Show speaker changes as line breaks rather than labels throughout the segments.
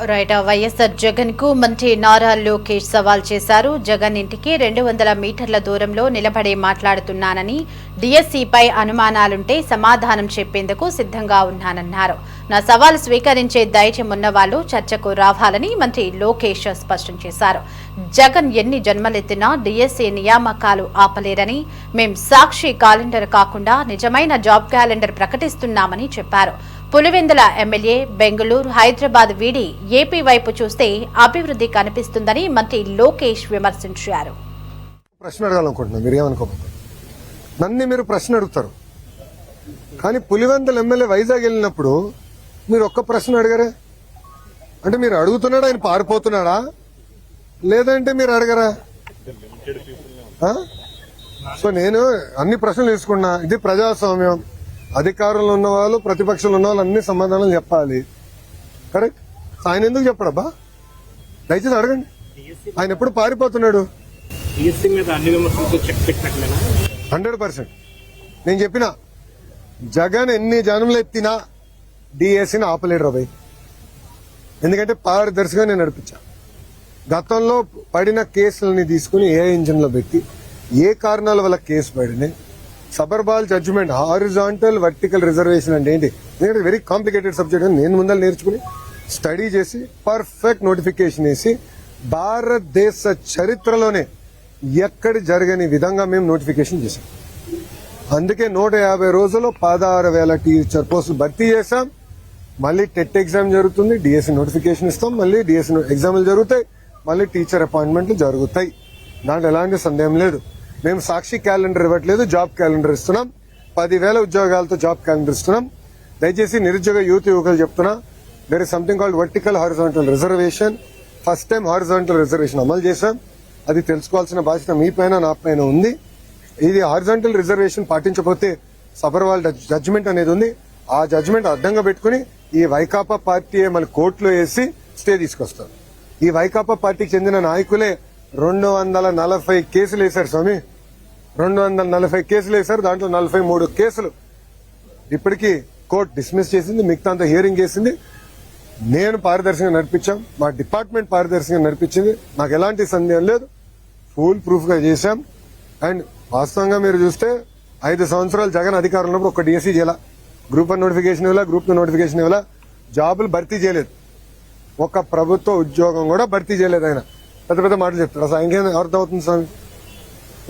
Right. YSR Jagan కు మంత్రి నారా లోకేష్ సవాల్ చేశారు. జగన్ ఇంటికి 200 మీటర్ల దూరంలో నిలబడి మాట్లాడుతున్నానని, డిఎస్సీపై అనుమానాలుంటే సమాధానం చెప్పేందుకు సిద్ధంగా ఉన్నానన్నారు. నా సవాల్ స్వీకరించే ధైర్యం ఉన్న వాళ్ళు చర్చకు రావాలని మంత్రి లోకేష్ స్పష్టం చేశారు. జగన్ ఎన్ని జన్మలెత్తినా డిఎస్సీ నియామకాలు ఆపలేరని, మేం సాక్షి క్యాలెండర్ కాకుండా నిజమైన జాబ్ క్యాలెండర్ ప్రకటిస్తున్నామని చెప్పారు. పులివెందుల ఎమ్మెల్యే బెంగళూరు, హైదరాబాద్ వీడి ఏపీ వైపు చూస్తే అభివృద్ధి కనిపిస్తుందని మంత్రి లోకేష్ విమర్శించారు.
ప్రశ్న అడగాలనుకుంటున్నాను, మీరేమనుకోకపోతే నన్ను మీరు ప్రశ్న అడుగుతారు, కానీ పులివెందుల ఎమ్మెల్యే వైజాగ్ వెళ్ళినప్పుడు మీరు ఒక్క ప్రశ్న అడగరే. అంటే మీరు అడుగుతున్నాడా, ఆయన పారిపోతున్నాడా, లేదంటే మీరు అడగరా? సో నేను అన్ని ప్రశ్నలు తీసుకున్నా. ఇది ప్రజాస్వామ్యం. అధికారంలో ఉన్న వాళ్ళు, ప్రతిపక్షంలో ఉన్న వాళ్ళు అన్ని సమాధానాలు చెప్పాలి. కరెక్ట్. ఆయన ఎందుకు చెప్పడబ్బా? దయచేసి అడగండి. ఆయన ఎప్పుడు పారిపోతున్నాడు? 100%. నేను చెప్పిన జగన్ ఎన్ని జనంలో ఎత్తినా డిఎస్సీని ఆపలేడు రాబాయ్. ఎందుకంటే పారదర్శిగా నేను నడిపించా. గతంలో పడిన కేసులని తీసుకుని ఏ ఇంజిన్లో పెట్టి ఏ కారణాల వల్ల కేసు పడినాయి, సబర్బాల్ జడ్జిమెంట్, హారిజాంటల్ వర్టికల్ రిజర్వేషన్ అంటే ఏంటి, ఎందుకంటే వెరీ కాంప్లికేటెడ్ సబ్జెక్ట్ అని నేను ముందర నేర్చుకుని స్టడీ చేసి పర్ఫెక్ట్ నోటిఫికేషన్ వేసి భారతదేశ చరిత్రలోనే ఎక్కడ జరగని విధంగా మేము నోటిఫికేషన్ చేశాం. అందుకే 150 రోజుల్లో 16,000 టీచర్ పోస్టులు భర్తీ చేశాం. మళ్ళీ టెట్ ఎగ్జామ్ జరుగుతుంది, డిఎస్సీ నోటిఫికేషన్ ఇస్తాం, మళ్ళీ డిఎస్సీ ఎగ్జామ్లు జరుగుతాయి, మళ్ళీ టీచర్ అపాయింట్మెంట్లు జరుగుతాయి. దాంట్లో ఎలాంటి సందేహం లేదు. మేము సాక్షి క్యాలెండర్ ఇవ్వట్లేదు, జాబ్ క్యాలెండర్ ఇస్తున్నాం. 10,000 ఉద్యోగాలతో జాబ్ క్యాలెండర్ ఇస్తున్నాం. దయచేసి నిరుద్యోగ యువకులు చెప్తున్నా, there is something called vertical horizontal reservation. First time horizontal reservation అమలు చేశాం. అది తెలుసుకోవాల్సిన బాధ్యత మీ పైన, నా పైన ఉంది. ఇది హారిజాంటల్ రిజర్వేషన్ పాటించకపోతే సబర్వాల్ జడ్జిమెంట్ అనేది ఉంది. ఆ జడ్జిమెంట్ అడ్డంగా పెట్టుకుని ఈ వైకాపా పార్టీ మళ్ళీ కోర్టులో వేసి స్టే తీసుకొస్తారు. ఈ వైకాపా పార్టీకి చెందిన నాయకులే 240 కేసులు వేశారు స్వామి. 240 కేసులు వేశారు. దాంట్లో 43 కేసులు ఇప్పటికీ కోర్టు డిస్మిస్ చేసింది, మిగతా అంతా హియరింగ్ చేసింది. నేను పారదర్శకంగా నడిపించాం, మా డిపార్ట్మెంట్ పారదర్శకంగా నడిపించింది. నాకు ఎలాంటి సందేహం లేదు. ఫుల్ ప్రూఫ్ గా చేశాం. అండ్ వాస్తవంగా మీరు చూస్తే 5 సంవత్సరాలు జగన్ అధికారంలో ఉన్నప్పుడు ఒక డిఎస్సీ చేయాల, గ్రూప్ 1 నోటిఫికేషన్ ఇవ్వాల, గ్రూప్ 2 నోటిఫికేషన్ ఇవ్వాల, జాబులు భర్తీ చేయలేదు. ఒక ప్రభుత్వ ఉద్యోగం కూడా భర్తీ చేయలేదు. ఆయన పెద్ద పెద్ద మాటలు చెప్తారు. అసలు ఆయనకేం అర్థం అవుతుంది స్వామి?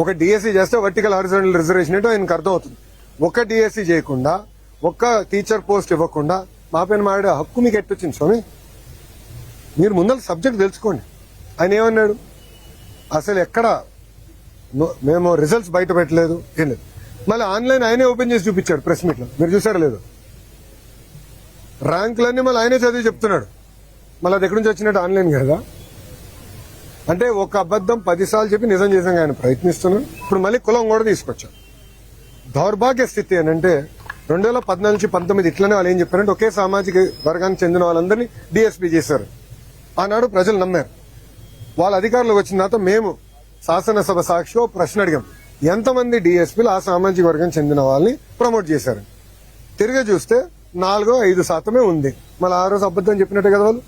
ఒక డిఎస్సీ చేస్తే వర్టికల్ హారిజాంటల్ రిజర్వేషన్ ఏంటో ఆయనకు అర్థం అవుతుంది. ఒక డిఎస్సీ చేయకుండా, ఒక్క టీచర్ పోస్ట్ ఇవ్వకుండా మా పైన మాడే హక్కు మీకు ఎట్టొచ్చింది స్వామి? మీరు ముందర సబ్జెక్ట్ తెలుసుకోండి. ఆయన ఏమన్నాడు? అసలు ఎక్కడ మేము రిజల్ట్స్ బయట పెట్టలేదు, ఏం లేదు. మళ్ళీ ఆన్లైన్ ఆయనే ఓపెన్ చేసి చూపించాడు ప్రెస్ మీట్ లో. మీరు చూసారా లేదు? ర్యాంకులన్నీ మళ్ళీ ఆయనే చదివి చెప్తున్నాడు. మళ్ళీ అది ఎక్కడి నుంచి వచ్చినట్టు ఆన్లైన్ కదా. అంటే ఒక అబద్దం 10 సార్లు చెప్పి నిజం చేసాం ఆయన ప్రయత్నిస్తున్నాం. ఇప్పుడు మళ్ళీ కులం కూడా తీసుకొచ్చాం. దౌర్భాగ్య స్థితి ఏంటంటే 2014 నుంచి 19 ఇట్లనే వాళ్ళు ఏం చెప్పారంటే ఒకే సామాజిక వర్గానికి చెందిన వాళ్ళందరినీ డిఎస్పీ చేశారు. ఆనాడు ప్రజలు నమ్మారు. వాళ్ళ అధికారులకు వచ్చిన తర్వాత మేము శాసనసభ సాక్షిగా ప్రశ్న అడిగాం, ఎంతమంది డిఎస్పీలు ఆ సామాజిక వర్గానికి చెందిన వాళ్ళని ప్రమోట్ చేశారు. తిరిగి చూస్తే 4-5% ఉంది. మళ్ళీ ఆ రోజు అబద్దం చెప్పినట్టే కదా వాళ్ళు.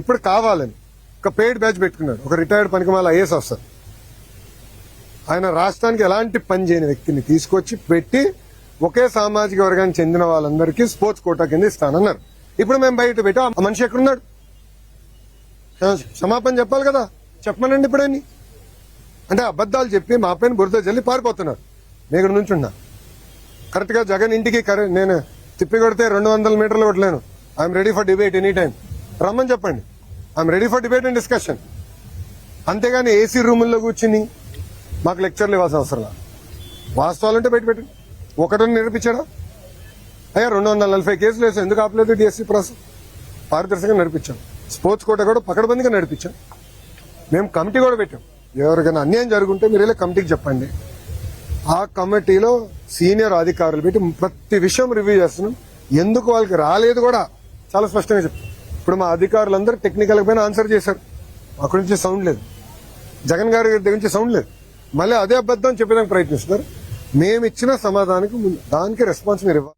ఇప్పుడు కావాలని ఒక పెయిడ్ బ్యాచ్ పెట్టుకున్నాడు, ఒక రిటైర్డ్ పనికిమాల ఐఏఎస్ ఆఫీసర్. ఆయన రాష్ట్రానికి ఎలాంటి పని చేయని వ్యక్తిని తీసుకొచ్చి పెట్టి ఒకే సామాజిక వర్గానికి చెందిన వాళ్ళందరికీ స్పోర్ట్స్ కోటా కింద ఇస్తానన్నారు. ఇప్పుడు మేము బయట పెట్టి ఆ మనిషి ఎక్కడున్నాడు? క్షమాపణ చెప్పాలి కదా, చెప్పమనండి ఇప్పుడని. అంటే అబద్దాలు చెప్పి మా పైన బురద జల్లి పారిపోతున్నారు. నేను ఇక్కడ నుంచి ఉన్నా కరెక్ట్ గా జగన్ ఇంటికి నేను తిప్పి కొడితే 200 మీటర్లు కొట్టలేను. I'm ready for debate any time. రమ్మని చెప్పండి. I'm ready for debate and discussion. అంతేగాని ఏసీ రూముల్లో కూర్చుని మాకు లెక్చర్లు ఇవ్వాల్సిన అవసరం. వాస్తవాలంటే బయట పెట్టండి. ఒకటని నిరూపించాడా? అయ్యా 240 కేసులు వేసాం, ఎందుకు ఆపలేదు డిఎస్సీ ప్రాసెస్? పారదర్శకంగా నడిపించాం. స్పోర్ట్స్ కోటా కూడా పకడ్బందీగా నడిపించాం. మేము కమిటీ కూడా పెట్టాం. ఎవరికైనా అన్యాయం జరుగుంటే మీరు ఇలా కమిటీకి చెప్పండి. ఆ కమిటీలో సీనియర్ అధికారులు పెట్టి ప్రతి విషయం రివ్యూ చేస్తున్నాం. ఎందుకు వాళ్ళకి రాలేదు కూడా చాలా స్పష్టంగా చెప్తాం. ఇప్పుడు మా అధికారులందరూ టెక్నికల్ పైన ఆన్సర్ చేశారు. అక్కడి నుంచి సౌండ్ లేదు, జగన్ గారి దగ్గర నుంచి సౌండ్ లేదు. మళ్ళీ అదే అబద్ధం చెప్పేదానికి ప్రయత్నిస్తున్నారు. మేము ఇచ్చిన సమాధానానికి దానికి రెస్పాన్స్ మీరు ఇవ్వాలి.